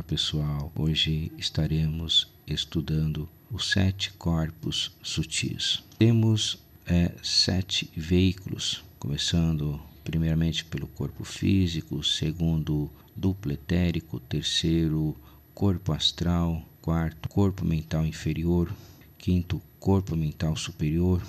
pessoal, hoje estaremos estudando os 7 corpos sutis. Temos 7 veículos, começando primeiramente pelo corpo físico, segundo duplo etérico, terceiro corpo astral, quarto corpo mental inferior, quinto corpo mental superior,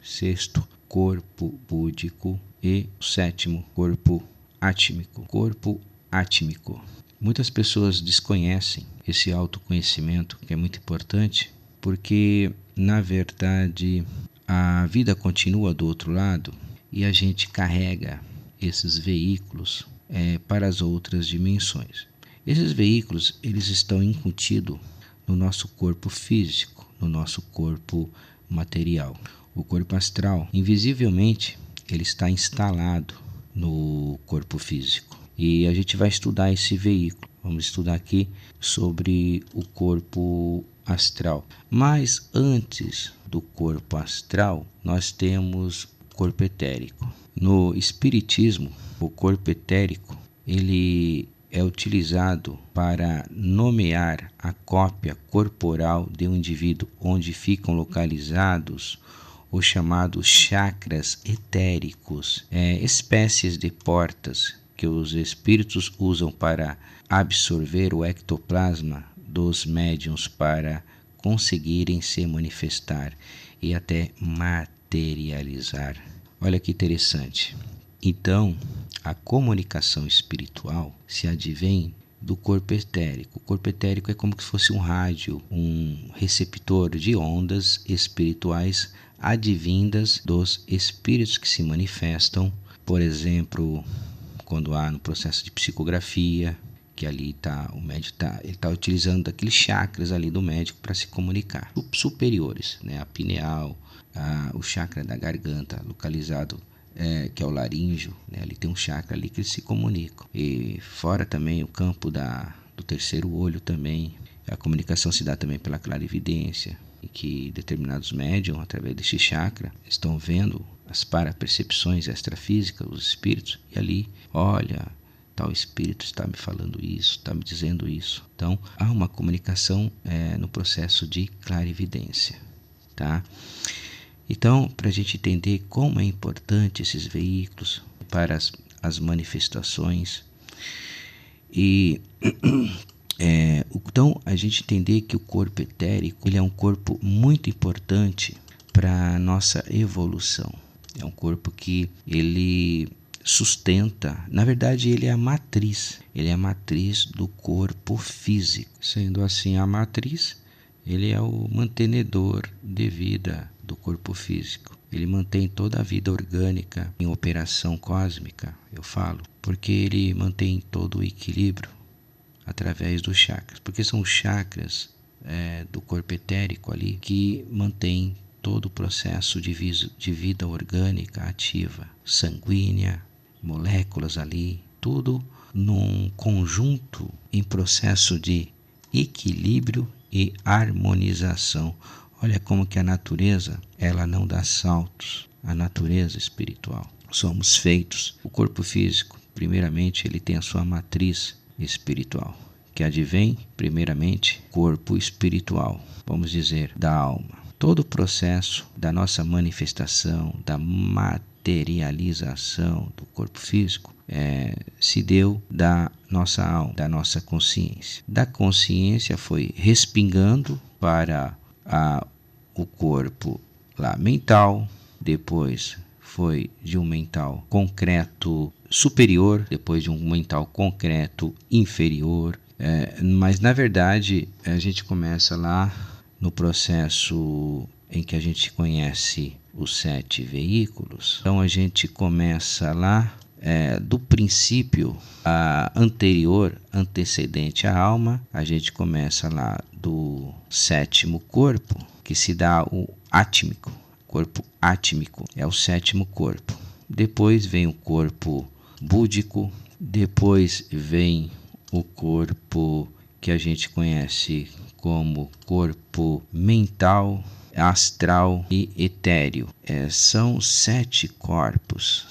sexto corpo búdico e sétimo corpo átmico. Corpo átmico. Muitas pessoas desconhecem esse autoconhecimento, que é muito importante, porque na verdade a vida continua do outro lado e a gente carrega esses veículos para as outras dimensões. Esses veículos, eles estão incutidos no nosso corpo físico, no nosso corpo material. O corpo astral, invisivelmente, ele está instalado no corpo físico. E a gente vai estudar esse veículo. Vamos estudar aqui sobre o corpo astral. Mas antes do corpo astral, nós temos o corpo etérico. No espiritismo, o corpo etérico, ele é utilizado para nomear a cópia corporal de um indivíduo, onde ficam localizados os chamados chakras etéricos, espécies de portas que os espíritos usam para absorver o ectoplasma dos médiuns para conseguirem se manifestar e até materializar. Olha que interessante. Então, a comunicação espiritual se advém do corpo etérico. O corpo etérico é como se fosse um rádio, um receptor de ondas espirituais advindas dos espíritos que se manifestam, por exemplo, quando há no processo de psicografia, que ali o médico está utilizando aqueles chakras ali do médico para se comunicar. Superiores, a pineal, o chakra da garganta, localizado que é o laríngeo, ali tem um chakra ali que eles se comunicam. E fora também o campo do terceiro olho também. A comunicação se dá também pela clarividência, em que determinados médiums, através desse chakra, estão vendo as parapercepções extrafísicas, os espíritos, e ali, olha, tal espírito está me falando isso, está me dizendo isso. Então, há uma comunicação no processo de clarividência, tá? Então, para a gente entender como é importante esses veículos para as manifestações, então a gente entender que o corpo etérico ele é um corpo muito importante para a nossa evolução. É um corpo que ele sustenta, na verdade ele é a matriz do corpo físico. Sendo assim a matriz, ele é o mantenedor de vida do corpo físico. Ele mantém toda a vida orgânica em operação cósmica, eu falo, porque ele mantém todo o equilíbrio através dos chakras, porque são os chakras do corpo etérico ali que mantém todo o processo de vida orgânica ativa, sanguínea, moléculas ali, tudo num conjunto em processo de equilíbrio e harmonização. Olha como que a natureza, ela não dá saltos, a natureza espiritual. Somos feitos, o corpo físico, primeiramente, ele tem a sua matriz espiritual, que advém, primeiramente, corpo espiritual, vamos dizer, da alma. Todo o processo da nossa manifestação, da materialização do corpo físico, se deu da nossa alma, da nossa consciência. Da consciência foi respingando para o corpo lá mental, depois foi de um mental concreto superior, depois de um mental concreto inferior, mas na verdade a gente começa lá no processo em que a gente conhece os 7 veículos. Então a gente começa lá do princípio anterior, antecedente à alma, a gente começa lá do 7º corpo, que se dá o átmico, corpo átmico, é o 7º corpo. Depois vem o corpo búdico, depois vem o corpo que a gente conhece como corpo mental, astral e etéreo. São 7 corpos,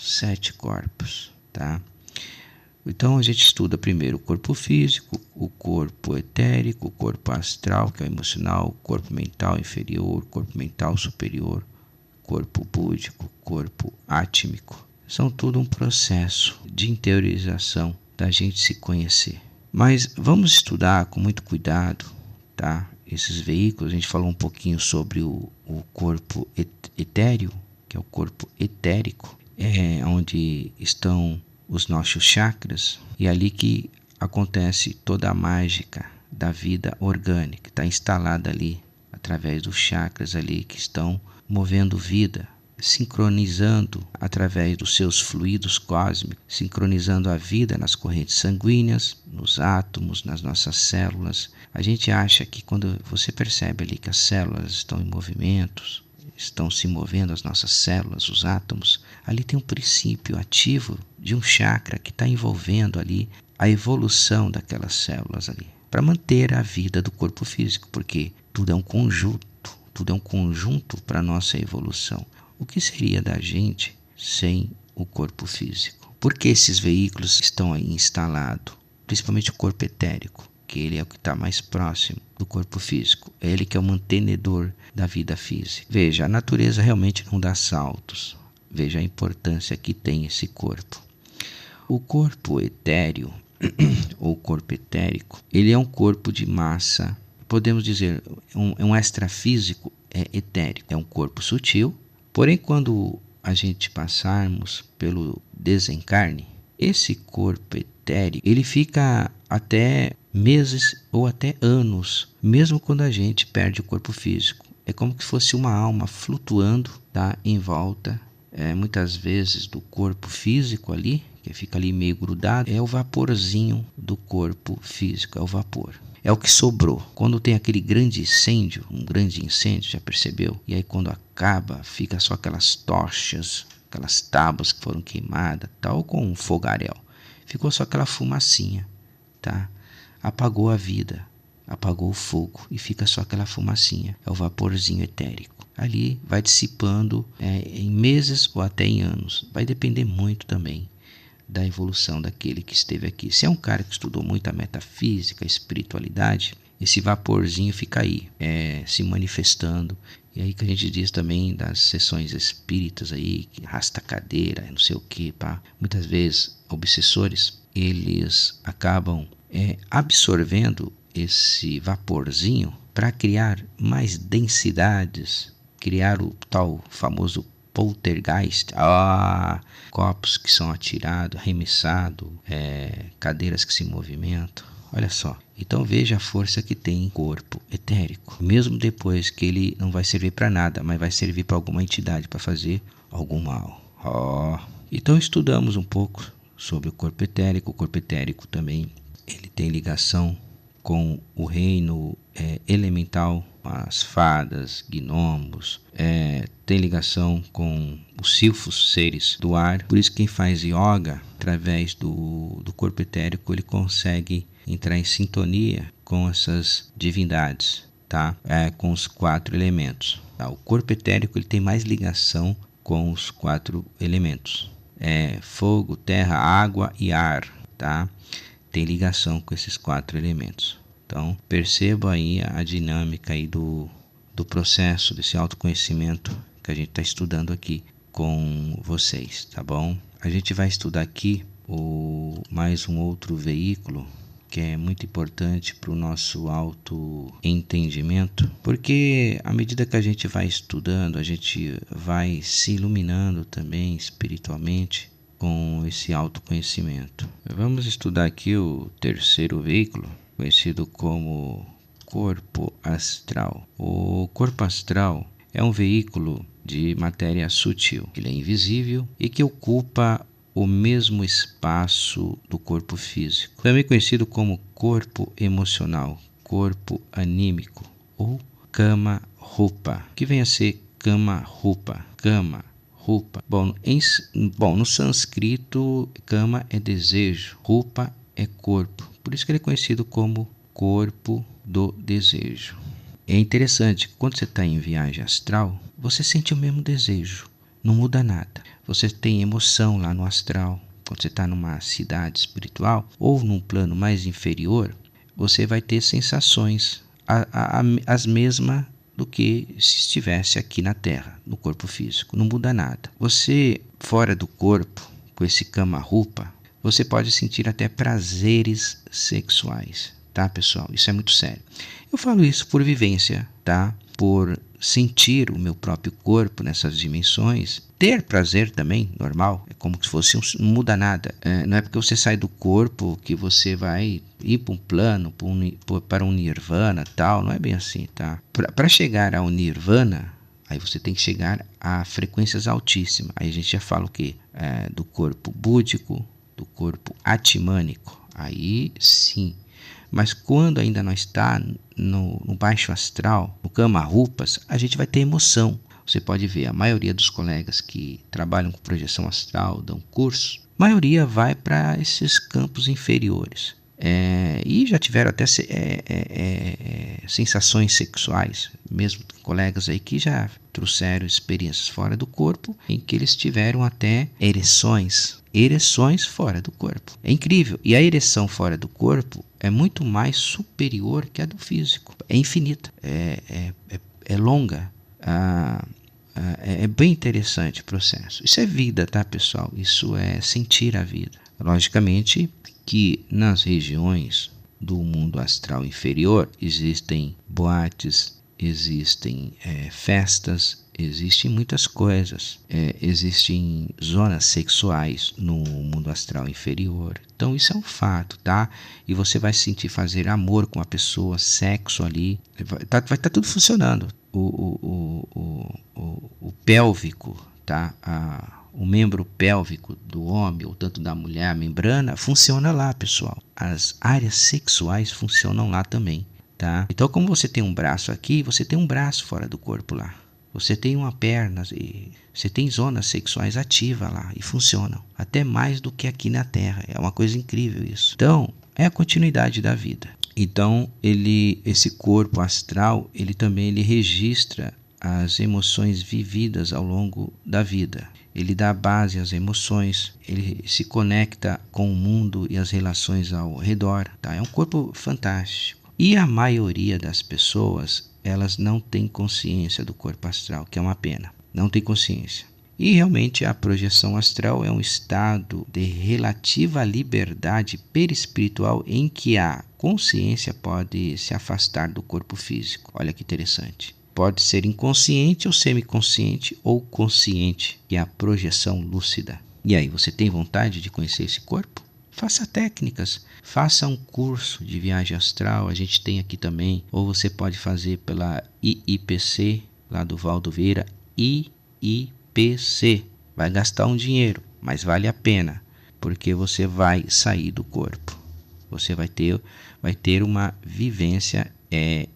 tá? Então a gente estuda primeiro o corpo físico, o corpo corpo etérico, corpo astral, que é o emocional, corpo mental inferior, corpo mental superior, corpo búdico, corpo átmico. São tudo um processo de interiorização da gente se conhecer. Mas vamos estudar com muito cuidado, tá? Esses veículos. A gente falou um pouquinho sobre o corpo etéreo, que é o corpo etérico, onde estão os nossos chakras, e é ali que acontece toda a mágica da vida orgânica, está instalada ali através dos chakras ali que estão movendo vida, sincronizando através dos seus fluidos cósmicos, sincronizando a vida nas correntes sanguíneas, nos átomos, nas nossas células. A gente acha que quando você percebe ali que as células estão em movimentos, estão se movendo, as nossas células, os átomos, ali tem um princípio ativo de um chakra que está envolvendo ali a evolução daquelas células ali, para manter a vida do corpo físico, porque tudo é um conjunto para a nossa evolução. O que seria da gente sem o corpo físico? Por que esses veículos estão aí instalados? Principalmente o corpo etérico, que ele é o que está mais próximo do corpo físico. É ele que é o mantenedor da vida física. Veja, a natureza realmente não dá saltos. Veja a importância que tem esse corpo. O corpo etéreo, ou corpo etérico, ele é um corpo de massa, podemos dizer, um extrafísico etérico. É um corpo sutil, porém quando a gente passarmos pelo desencarne, esse corpo etéreo, ele fica até meses ou até anos, mesmo quando a gente perde o corpo físico. É como se fosse uma alma flutuando, tá, em volta, muitas vezes do corpo físico ali, que fica ali meio grudado. É o vaporzinho do corpo físico, é o vapor. É o que sobrou. Quando tem aquele grande incêndio, já percebeu? E aí quando acaba, fica só aquelas tochas, aquelas tábuas que foram queimadas, tal, com um fogaréu. Ficou só aquela fumacinha, tá? Apagou a vida, apagou o fogo e fica só aquela fumacinha. É o vaporzinho etérico. Ali vai dissipando em meses ou até em anos. Vai depender muito também da evolução daquele que esteve aqui. Se é um cara que estudou muito a metafísica, a espiritualidade, esse vaporzinho fica aí, se manifestando. E aí que a gente diz também das sessões espíritas aí, que arrasta cadeira, não sei o que, pá. Muitas vezes, obsessores, eles acabam absorvendo esse vaporzinho para criar mais densidades, criar o tal famoso poltergeist, copos que são atirados, arremessados, cadeiras que se movimentam. Olha só. Então veja a força que tem o corpo etérico. Mesmo depois que ele não vai servir para nada, mas vai servir para alguma entidade para fazer algum mal. Então estudamos um pouco sobre o corpo etérico. O corpo etérico também ele tem ligação com o reino elemental, as fadas, gnomos, tem ligação com os silfos, seres do ar. Por isso quem faz yoga, através do corpo etérico, ele consegue entrar em sintonia com essas divindades, tá? Com os 4 elementos. Tá? O corpo etérico ele tem mais ligação com os 4 elementos. Fogo, terra, água e ar, tá? Tem ligação com esses 4 elementos. Então, perceba aí a dinâmica aí do processo, desse autoconhecimento que a gente está estudando aqui com vocês, tá bom? A gente vai estudar aqui mais um outro veículo que é muito importante para o nosso autoentendimento, porque à medida que a gente vai estudando, a gente vai se iluminando também espiritualmente com esse autoconhecimento. Vamos estudar aqui o terceiro veículo, conhecido como corpo astral. O corpo astral é um veículo de matéria sutil. Ele é invisível e que ocupa o mesmo espaço do corpo físico. Também conhecido como corpo emocional, corpo anímico ou kama rupa, que vem a ser kama rupa. Bom, no sânscrito, kama é desejo, rupa é corpo. Por isso que ele é conhecido como corpo do desejo. É interessante que quando você está em viagem astral, você sente o mesmo desejo, não muda nada. Você tem emoção lá no astral. Quando você está numa cidade espiritual ou num plano mais inferior, você vai ter sensações as mesmas do que se estivesse aqui na Terra, no corpo físico. Não muda nada. Você, fora do corpo, com esse Kama Rupa, você pode sentir até prazeres sexuais, tá, pessoal? Isso é muito sério. Eu falo isso por vivência, tá? Por sentir o meu próprio corpo nessas dimensões. Ter prazer também, normal, é como se fosse não muda nada. Não é porque você sai do corpo que você vai ir para um plano, para um nirvana, tal. Não é bem assim, tá? Para chegar ao nirvana, aí você tem que chegar a frequências altíssimas. Aí a gente já fala o quê? Do corpo búdico, do corpo atmânico. Aí sim. Mas quando ainda não está no baixo astral, no Kama Rupas, a gente vai ter emoção. Você pode ver, a maioria dos colegas que trabalham com projeção astral, dão curso, a maioria vai para esses campos inferiores. E já tiveram até sensações sexuais, mesmo colegas aí que já trouxeram experiências fora do corpo, em que eles tiveram até ereções fora do corpo. É incrível. E a ereção fora do corpo é muito mais superior que a do físico. É infinita. É longa. É bem interessante o processo. Isso é vida, tá, pessoal? Isso é sentir a vida. Logicamente que nas regiões do mundo astral inferior existem boates, existem festas, existem muitas coisas. Existem zonas sexuais no mundo astral inferior. Então isso é um fato, tá? E você vai sentir fazer amor com a pessoa, sexo ali. Vai tá tudo funcionando. O pélvico, tá? O membro pélvico do homem ou tanto da mulher, a membrana, funciona lá, pessoal. As áreas sexuais funcionam lá também, tá? Então, como você tem um braço aqui, você tem um braço fora do corpo lá. Você tem uma perna, você tem zonas sexuais ativas lá e funcionam até mais do que aqui na Terra. É uma coisa incrível isso. Então, é a continuidade da vida. Então, esse corpo astral, ele também registra as emoções vividas ao longo da vida. Ele dá base às emoções, ele se conecta com o mundo e as relações ao redor. Tá? É um corpo fantástico. E a maioria das pessoas, elas não têm consciência do corpo astral, que é uma pena. Não tem consciência. E realmente a projeção astral é um estado de relativa liberdade perispiritual em que a consciência pode se afastar do corpo físico. Olha que interessante. Pode ser inconsciente ou semiconsciente ou consciente, que é a projeção lúcida. E aí, você tem vontade de conhecer esse corpo? Faça técnicas, faça um curso de viagem astral, a gente tem aqui também, ou você pode fazer pela IIPC, lá do Valdo Vieira, IIPC. Vai gastar um dinheiro, mas vale a pena, porque você vai sair do corpo. Você vai ter uma vivência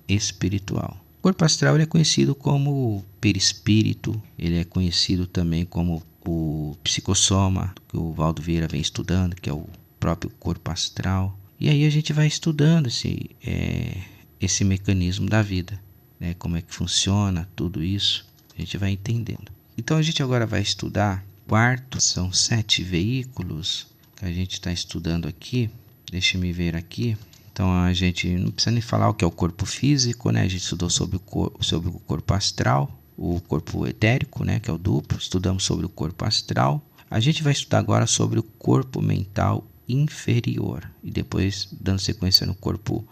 espiritual. O corpo astral é conhecido como perispírito, ele é conhecido também como o psicossoma, que o Valdo Vieira vem estudando, que é o próprio corpo astral. E aí a gente vai estudando esse mecanismo da vida, né? Como é que funciona tudo isso, a gente vai entendendo. Então a gente agora vai estudar quarto, são 7 veículos que a gente está estudando aqui. Deixa me ver aqui. Então a gente não precisa nem falar o que é o corpo físico, né? A gente estudou sobre o corpo astral, o corpo etérico, né? Que é o duplo. Estudamos sobre o corpo astral. A gente vai estudar agora sobre o corpo mental inferior e depois dando sequência no corpo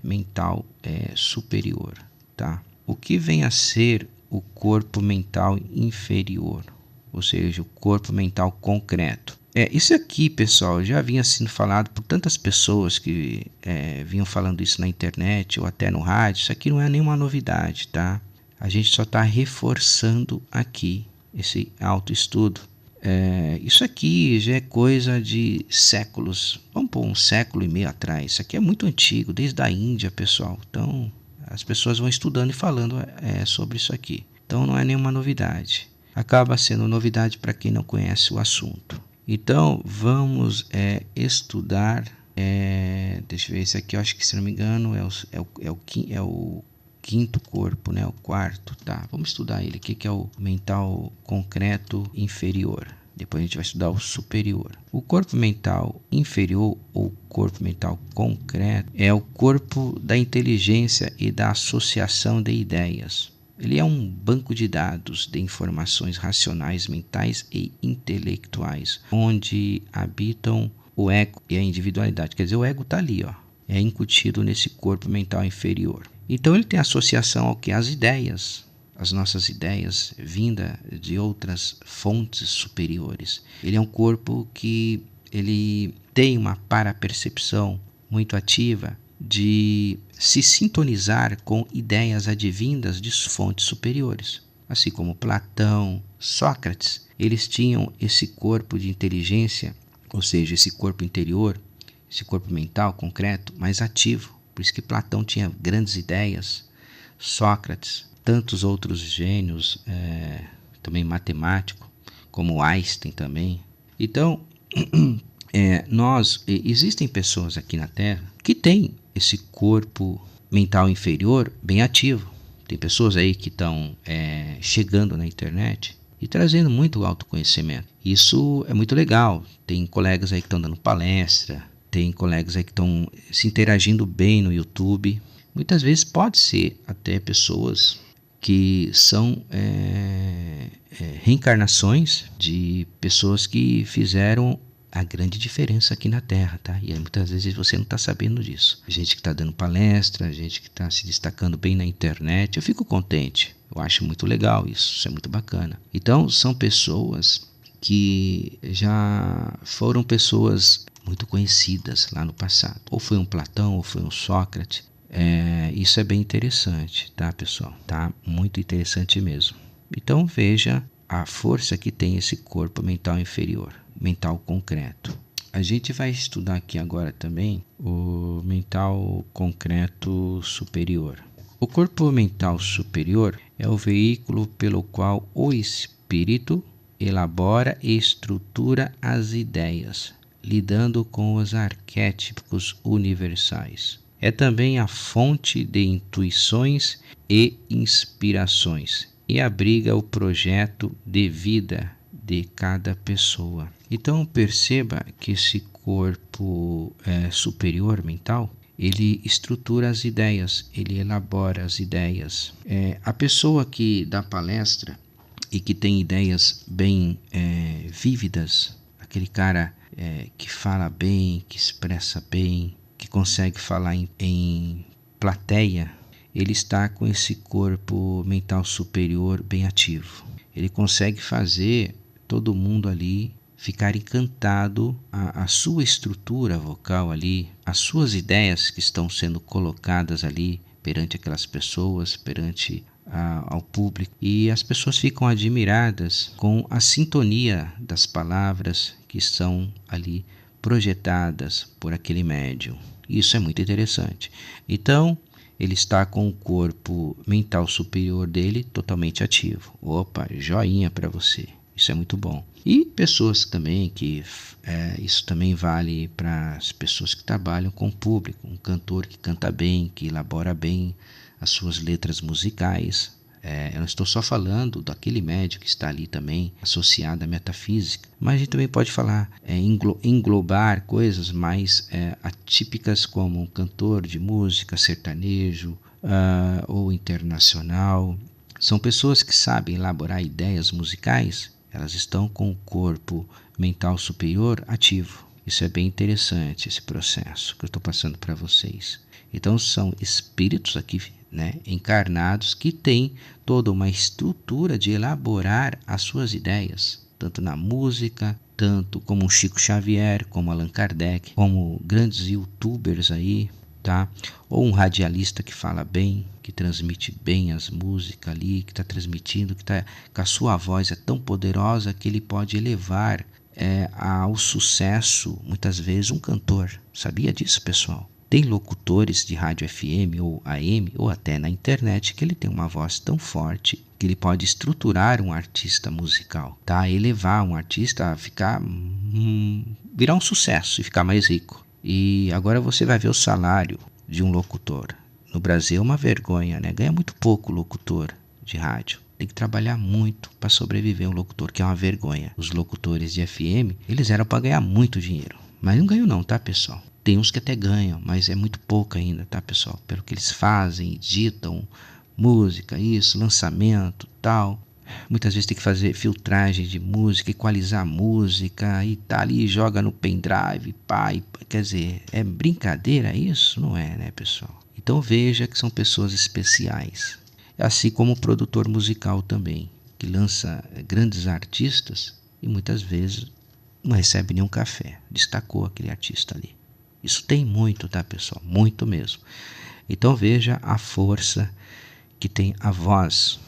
mental superior, tá? O que vem a ser o corpo mental inferior, ou seja, o corpo mental concreto? Isso aqui, pessoal, já vinha sendo falado por tantas pessoas que vinham falando isso na internet ou até no rádio. Isso aqui não é nenhuma novidade, tá? A gente só está reforçando aqui esse autoestudo. Isso aqui já é coisa de séculos, vamos pôr 1,5 século atrás. Isso aqui é muito antigo, desde a Índia, pessoal. Então, as pessoas vão estudando e falando sobre isso aqui. Então, não é nenhuma novidade. Acaba sendo novidade para quem não conhece o assunto. Então, vamos estudar, deixa eu ver, esse aqui eu acho que, se não me engano, é o quinto corpo, né? O quarto, tá? Vamos estudar ele, o que é o mental concreto inferior. Depois a gente vai estudar o superior. O corpo mental inferior ou corpo mental concreto é o corpo da inteligência e da associação de ideias. Ele é um banco de dados de informações racionais, mentais e intelectuais, onde habitam o ego e a individualidade. Quer dizer, o ego está ali, ó, é incutido nesse corpo mental inferior. Então ele tem associação ao que? As ideias, as nossas ideias vinda de outras fontes superiores. Ele é um corpo que ele tem uma parapercepção muito ativa de se sintonizar com ideias advindas de fontes superiores. Assim como Platão, Sócrates, eles tinham esse corpo de inteligência, ou seja, esse corpo interior, esse corpo mental concreto, mais ativo. Por isso que Platão tinha grandes ideias, Sócrates, tantos outros gênios, também matemático, como Einstein também. Então, existem pessoas aqui na Terra que têm esse corpo mental inferior bem ativo. Tem pessoas aí que estão chegando na internet e trazendo muito autoconhecimento. Isso é muito legal. Tem colegas aí que estão dando palestra, tem colegas aí que estão se interagindo bem no YouTube. Muitas vezes pode ser até pessoas que são reencarnações de pessoas que fizeram a grande diferença aqui na Terra, tá? E aí, muitas vezes você não está sabendo disso. Gente que está dando palestra, gente que está se destacando bem na internet. Eu fico contente. Eu acho muito legal isso. Isso é muito bacana. Então, são pessoas que já foram pessoas muito conhecidas lá no passado. Ou foi um Platão, ou foi um Sócrates. Isso é bem interessante, tá, pessoal? Tá muito interessante mesmo. Então, veja a força que tem esse corpo mental inferior, mental concreto. A gente vai estudar aqui agora também o mental concreto superior. O corpo mental superior é o veículo pelo qual o espírito elabora e estrutura as ideias, lidando com os arquétipos universais. É também a fonte de intuições e inspirações e abriga o projeto de vida de cada pessoa. Então perceba que esse corpo superior mental, ele estrutura as ideias, ele elabora as ideias. A pessoa que dá palestra e que tem ideias bem vívidas, aquele cara que fala bem, que expressa bem, que consegue falar em plateia, ele está com esse corpo mental superior bem ativo. Ele consegue fazer todo mundo ali ficar encantado, a sua estrutura vocal ali, as suas ideias que estão sendo colocadas ali perante aquelas pessoas, perante ao público, e as pessoas ficam admiradas com a sintonia das palavras que estão ali projetadas por aquele médium. Isso é muito interessante. Então, ele está com o corpo mental superior dele totalmente ativo. Opa, joinha para você. Isso é muito bom. E pessoas também que isso também vale para as pessoas que trabalham com o público. Um cantor que canta bem, que elabora bem as suas letras musicais. Eu não estou só falando daquele médium que está ali também associado à metafísica, mas a gente também pode falar, englobar coisas mais atípicas como um cantor de música sertanejo ou internacional. São pessoas que sabem elaborar ideias musicais, elas estão com o corpo mental superior ativo. Isso é bem interessante, esse processo que eu estou passando para vocês. Então são espíritos aqui, encarnados, que têm toda uma estrutura de elaborar as suas ideias, tanto na música, tanto como um Chico Xavier, como Allan Kardec, como grandes youtubers aí, tá? Ou um radialista que fala bem, que transmite bem as músicas ali, que está transmitindo, que a sua voz é tão poderosa que ele pode elevar ao sucesso, muitas vezes, um cantor. Sabia disso, pessoal? Tem locutores de rádio FM ou AM, ou até na internet, que ele tem uma voz tão forte que ele pode estruturar um artista musical, tá? Elevar um artista a virar um sucesso e ficar mais rico. E agora você vai ver o salário de um locutor. No Brasil é uma vergonha, né? Ganha muito pouco locutor de rádio. Tem que trabalhar muito para sobreviver um locutor, que é uma vergonha. Os locutores de FM, eles eram para ganhar muito dinheiro. Mas não ganham não, tá, pessoal? Tem uns que até ganham, mas é muito pouco ainda, tá, pessoal? Pelo que eles fazem, editam música, isso, lançamento, tal. Muitas vezes tem que fazer filtragem de música, equalizar a música e tá ali, joga no pendrive, pai. Quer dizer, é brincadeira isso? Não é, né, pessoal? Então veja que são pessoas especiais. Assim como o produtor musical também, que lança grandes artistas e muitas vezes não recebe nenhum café. Destacou aquele artista ali. Isso tem muito, tá, pessoal? Muito mesmo. Então veja a força que tem a voz,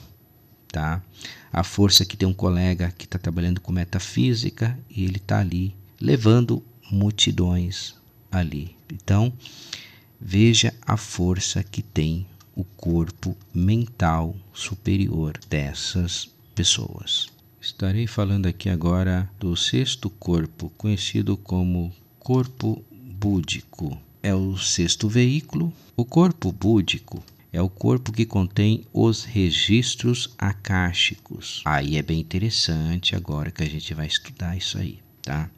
tá? A força que tem um colega que está trabalhando com metafísica e ele está ali levando multidões ali. Então veja a força que tem o corpo mental superior dessas pessoas. Estarei falando aqui agora do sexto corpo, conhecido como corpo búdico. É o sexto veículo. O corpo búdico é o corpo que contém os registros akáshicos. Aí é bem interessante agora que a gente vai estudar isso aí, tá?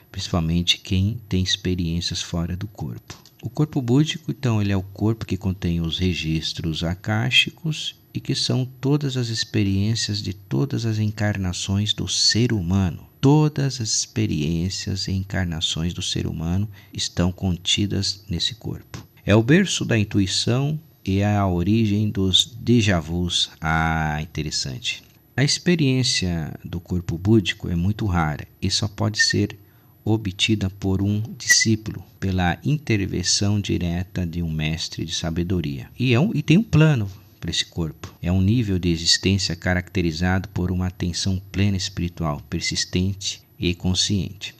Principalmente quem tem experiências fora do corpo. O corpo búdico, então, ele é o corpo que contém os registros akáshicos e que são todas as experiências de todas as encarnações do ser humano. Todas as experiências e encarnações do ser humano estão contidas nesse corpo. É o berço da intuição e é a origem dos déjà-vus. Interessante. A experiência do corpo búdico é muito rara e só pode ser obtida por um discípulo, pela intervenção direta de um mestre de sabedoria. E tem um plano para esse corpo. É um nível de existência caracterizado por uma atenção plena espiritual, persistente e consciente.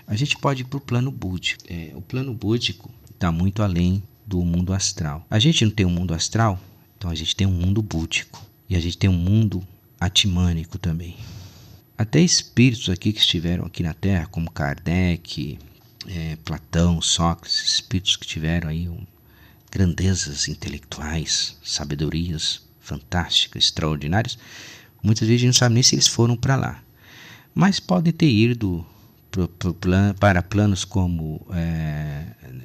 A gente pode ir para o plano búdico. O plano búdico está muito além do mundo astral. A gente não tem um mundo astral, então a gente tem um mundo búdico. E a gente tem um mundo atimânico também. Até espíritos aqui que estiveram aqui na Terra, como Kardec, Platão, Sócrates, espíritos que tiveram aí grandezas intelectuais, sabedorias fantásticas, extraordinárias, muitas vezes a gente não sabe nem se eles foram para lá. Mas podem ter ido para planos como,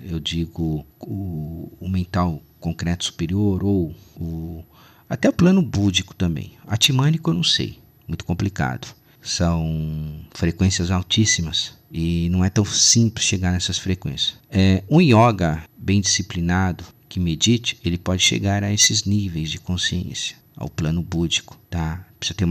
eu digo, o mental concreto superior ou até o plano búdico também. Atimânico eu não sei, muito complicado. São frequências altíssimas e não é tão simples chegar nessas frequências. Um yoga bem disciplinado que medite, ele pode chegar a esses níveis de consciência, ao plano búdico, tá? Precisa ter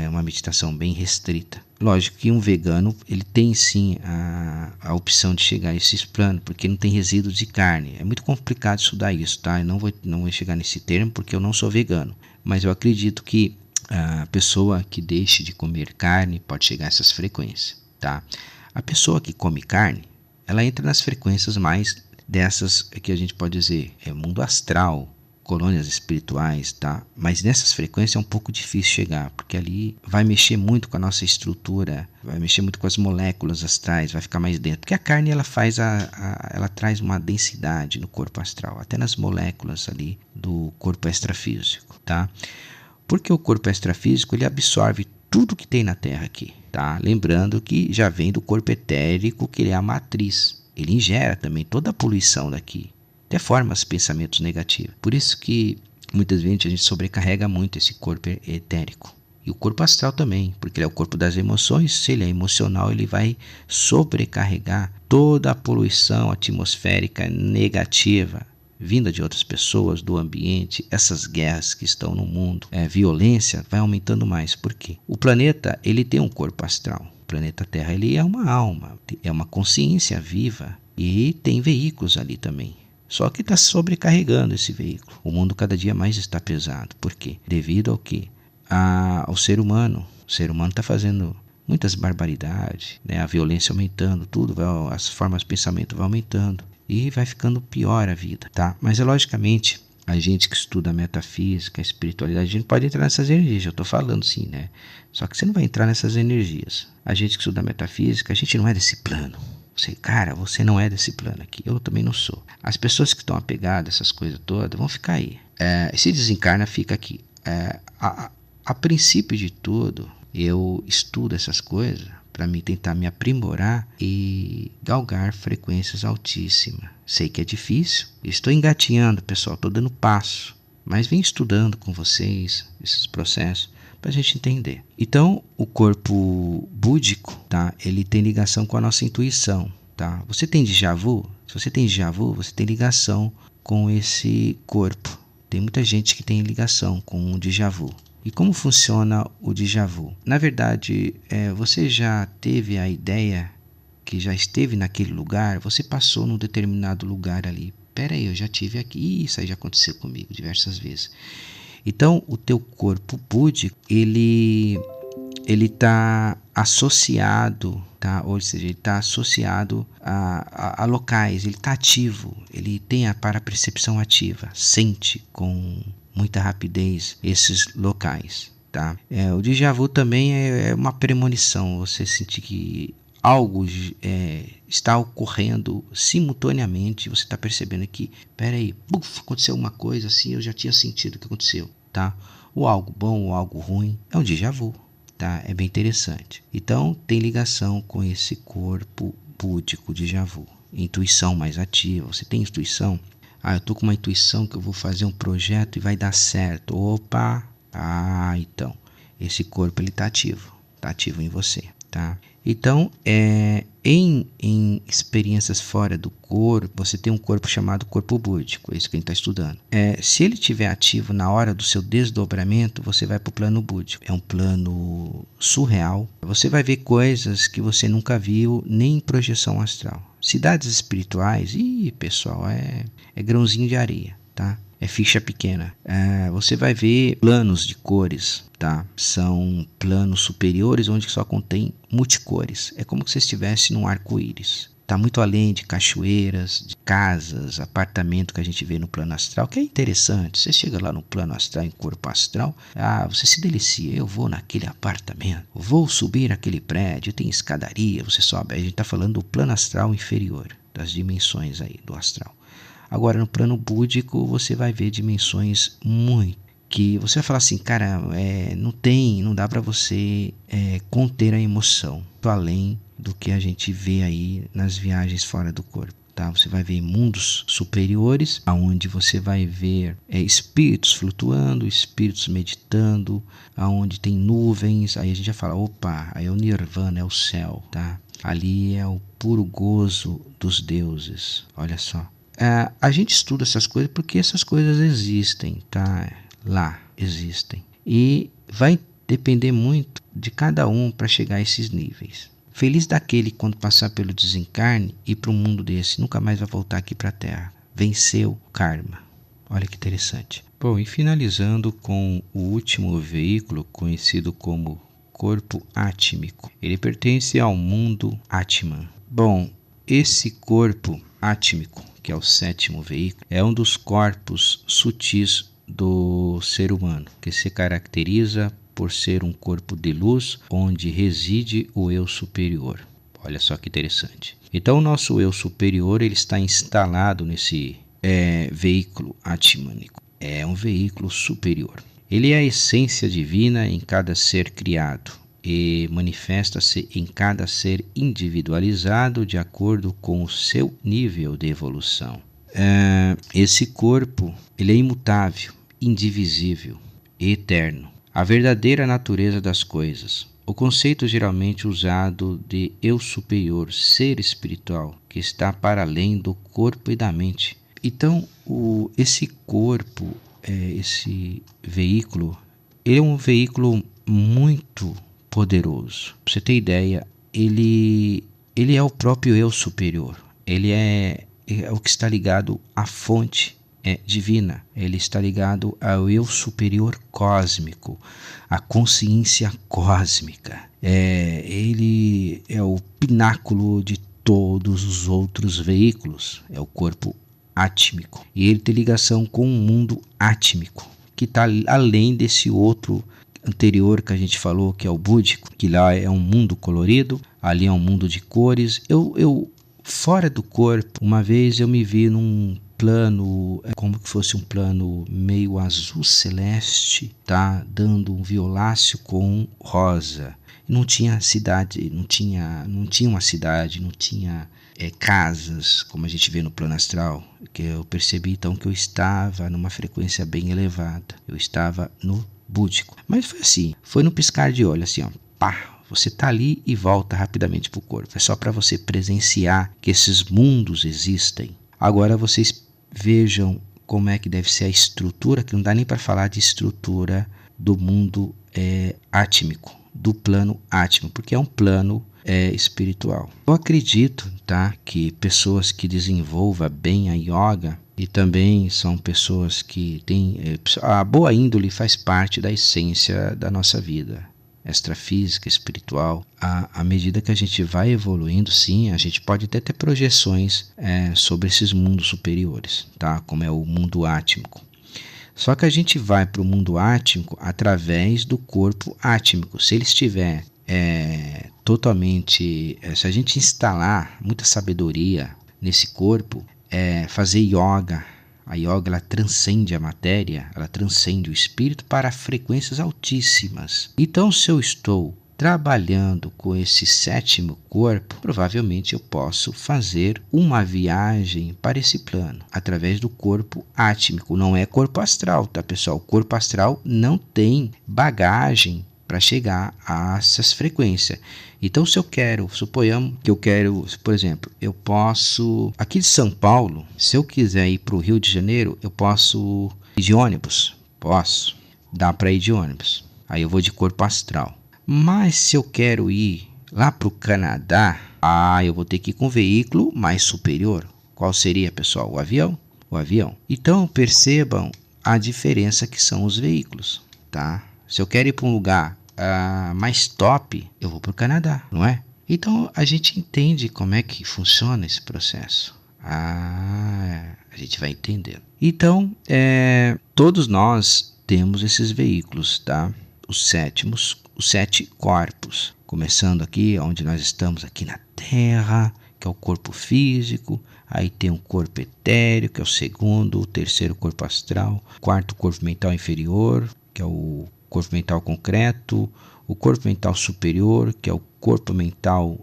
uma meditação bem restrita. Lógico que um vegano, ele tem sim a opção de chegar a esses planos, porque não tem resíduos de carne. É muito complicado estudar isso, tá? Eu não vou chegar nesse termo porque eu não sou vegano, mas eu acredito que a pessoa que deixe de comer carne pode chegar a essas frequências, tá? A pessoa que come carne, ela entra nas frequências mais dessas que a gente pode dizer, mundo astral, colônias espirituais, tá? Mas nessas frequências é um pouco difícil chegar, porque ali vai mexer muito com a nossa estrutura, vai mexer muito com as moléculas astrais, vai ficar mais dentro. Porque a carne, ela faz ela traz uma densidade no corpo astral, até nas moléculas ali do corpo extrafísico, tá? Porque o corpo extrafísico, ele absorve tudo que tem na Terra aqui, tá? Lembrando que já vem do corpo etérico, que ele é a matriz. Ele ingere também toda a poluição daqui, até forma os pensamentos negativos. Por isso que muitas vezes a gente sobrecarrega muito esse corpo etérico. E o corpo astral também, porque ele é o corpo das emoções. Se ele é emocional, ele vai sobrecarregar toda a poluição atmosférica negativa vinda de outras pessoas, do ambiente, essas guerras que estão no mundo, violência, vai aumentando mais. Por quê? O planeta, ele tem um corpo astral. O planeta Terra, ele é uma alma, é uma consciência viva e tem veículos ali também. Só que está sobrecarregando esse veículo. O mundo cada dia mais está pesado. Por quê? Devido ao quê? Ao ser humano. O ser humano está fazendo muitas barbaridades, né? A violência aumentando, tudo, as formas de pensamento vão aumentando. E vai ficando pior a vida, tá? Mas logicamente, a gente que estuda metafísica, espiritualidade, a gente pode entrar nessas energias, eu estou falando sim, né? Só que você não vai entrar nessas energias. A gente que estuda metafísica, a gente não é desse plano. Você não é desse plano aqui, eu também não sou. As pessoas que estão apegadas a essas coisas todas vão ficar aí. Se desencarna, fica aqui. A princípio de tudo, eu estudo essas coisas para me tentar me aprimorar e galgar frequências altíssimas. Sei que é difícil, estou engatinhando, pessoal, estou dando passo, mas vim estudando com vocês esses processos para a gente entender. Então, o corpo búdico, tá? Ele tem ligação com a nossa intuição, tá? Você tem déjà vu? Se você tem déjà vu, você tem ligação com esse corpo. Tem muita gente que tem ligação com o déjà vu. E como funciona o déjà vu? Na verdade, você já teve a ideia que já esteve naquele lugar, você passou num determinado lugar ali. Pera aí, eu já estive aqui. Isso aí já aconteceu comigo diversas vezes. Então, o teu corpo búdico, ele está associado, tá? Ou seja, ele está associado a locais, ele está ativo, ele tem a parapercepção ativa, sente com muita rapidez esses locais, tá? O déjà vu também é uma premonição, você sentir que algo está ocorrendo simultaneamente, você está percebendo que, peraí, aconteceu uma coisa assim, eu já tinha sentido que aconteceu, tá? Ou algo bom ou algo ruim, é um déjà vu, tá? É bem interessante. Então, tem ligação com esse corpo búdico, déjà vu. Intuição mais ativa, você tem intuição? Eu tô com uma intuição que eu vou fazer um projeto e vai dar certo. Opa! Então, esse corpo ele tá ativo em você, tá? Então, em experiências fora do corpo, você tem um corpo chamado corpo búdico, é isso que a gente está estudando. Se ele estiver ativo na hora do seu desdobramento, você vai para o plano búdico. É um plano surreal. Você vai ver coisas que você nunca viu nem em projeção astral. Cidades espirituais, pessoal, é grãozinho de areia, tá? É ficha pequena. Você vai ver planos de cores, tá? São planos superiores onde só contém multicores. É como se você estivesse num arco-íris. Está muito além de cachoeiras, de casas, apartamento que a gente vê no plano astral, que é interessante. Você chega lá no plano astral, em corpo astral, você se delicia. Eu vou naquele apartamento, vou subir aquele prédio, tem escadaria, você sobe. A gente está falando do plano astral inferior, das dimensões aí do astral. Agora, no plano búdico, você vai ver dimensões muito que você vai falar assim, cara, não dá para você conter a emoção, além do que a gente vê aí nas viagens fora do corpo, tá? Você vai ver mundos superiores, aonde você vai ver espíritos flutuando, espíritos meditando, aonde tem nuvens, aí a gente já fala, opa, aí é o nirvana, é o céu, tá? Ali é o puro gozo dos deuses, olha só. A gente estuda essas coisas porque essas coisas existem, tá? Lá existem. E vai depender muito de cada um para chegar a esses níveis. Feliz daquele que quando passar pelo desencarne e para um mundo desse, nunca mais vai voltar aqui para a Terra. Venceu o karma. Olha que interessante. Bom, e finalizando com o último veículo, conhecido como corpo átmico. Ele pertence ao mundo Atman. Bom, esse corpo átmico, que é o sétimo veículo, é um dos corpos sutis do ser humano, que se caracteriza por ser um corpo de luz onde reside o eu superior. Olha só que interessante. Então, o nosso eu superior ele está instalado nesse veículo atmânico. É um veículo superior. Ele é a essência divina em cada ser criado e manifesta-se em cada ser individualizado de acordo com o seu nível de evolução. Esse corpo ele é imutável, indivisível e eterno. A verdadeira natureza das coisas. O conceito geralmente usado de eu superior, ser espiritual, que está para além do corpo e da mente. Então, esse corpo, esse veículo, ele é um veículo muito poderoso. Pra você ter ideia, ele é o próprio eu superior. Ele é o que está ligado à fonte divina. Ele está ligado ao eu superior cósmico, à consciência cósmica. Ele é o pináculo de todos os outros veículos. É o corpo átmico. E ele tem ligação com o mundo átmico, que está além desse outro anterior que a gente falou, que é o búdico, que lá é um mundo colorido, ali é um mundo de cores. Eu fora do corpo, uma vez eu me vi num plano, como que fosse um plano meio azul celeste, tá? Dando um violáceo com rosa. Não tinha cidade, não tinha uma cidade, não tinha casas, como a gente vê no plano astral, que eu percebi então que eu estava numa frequência bem elevada, eu estava no búdico. Mas foi assim, foi no piscar de olho, assim, ó, pá, você tá ali e volta rapidamente pro corpo. É só para você presenciar que esses mundos existem. Agora vocês vejam como é que deve ser a estrutura, que não dá nem para falar de estrutura do mundo átmico, do plano átmico, porque é um plano espiritual. Eu acredito, tá, que pessoas que desenvolvam bem a yoga e também são pessoas que têm a boa índole, faz parte da essência da nossa vida extrafísica, espiritual. À medida que a gente vai evoluindo, sim, a gente pode até ter projeções sobre esses mundos superiores, tá, como é o mundo átmico. Só que a gente vai para o mundo átmico através do corpo átmico. Se ele estiver totalmente, se a gente instalar muita sabedoria nesse corpo, fazer yoga, a yoga ela transcende a matéria, ela transcende o espírito para frequências altíssimas. Então, se eu estou trabalhando com esse sétimo corpo, provavelmente eu posso fazer uma viagem para esse plano através do corpo átmico. Não é corpo astral, tá, pessoal? O corpo astral não tem bagagem para chegar a essas frequências. Então, se eu quero, suponhamos que eu quero, por exemplo, eu posso, aqui de São Paulo, se eu quiser ir para o Rio de Janeiro, eu posso ir de ônibus? Posso, dá para ir de ônibus. Aí eu vou de corpo astral. Mas se eu quero ir lá para o Canadá, eu vou ter que ir com um veículo mais superior. Qual seria, pessoal? O avião? O avião. Então, percebam a diferença que são os veículos, tá? Se eu quero ir para um lugar mais top, eu vou para o Canadá, não é? Então a gente entende como é que funciona esse processo. A gente vai entendendo. Então, todos nós temos esses veículos, tá? Os 7 corpos. Começando aqui, onde nós estamos aqui na Terra, que é o corpo físico. Aí tem um corpo etéreo, que é o segundo, o terceiro corpo astral, quarto corpo mental inferior, que é o corpo mental concreto, o corpo mental superior, que é o corpo mental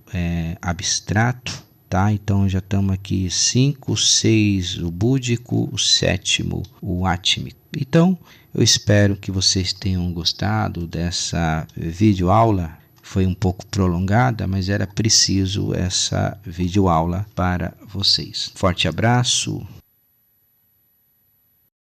abstrato, tá? Então já estamos aqui 5, 6 o búdico, o 7º o átmico. Então eu espero que vocês tenham gostado dessa videoaula. Foi um pouco prolongada, mas era preciso essa videoaula para vocês. Forte abraço.